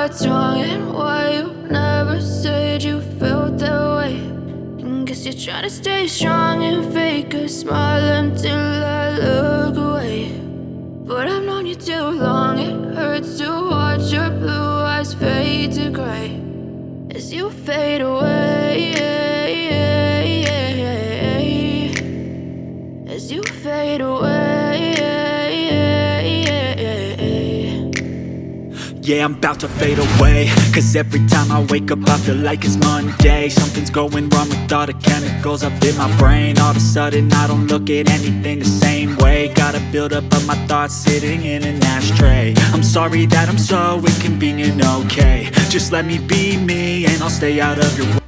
what's wrong and why you never said you felt that way. And guess you're trying to stay strong and fake a smile until I look away. But I've known you too long, it hurts to watch your blue eyes fade to gray as you fade away, as you fade away. Yeah, I'm about to fade away, cause every time I wake up I feel like it's Monday. Something's going wrong with all the chemicals up in my brain. All of a sudden I don't look at anything the same way. Gotta build up of my thoughts sitting in an ashtray. I'm sorry that I'm so inconvenient, okay. Just let me be me and I'll stay out of your way.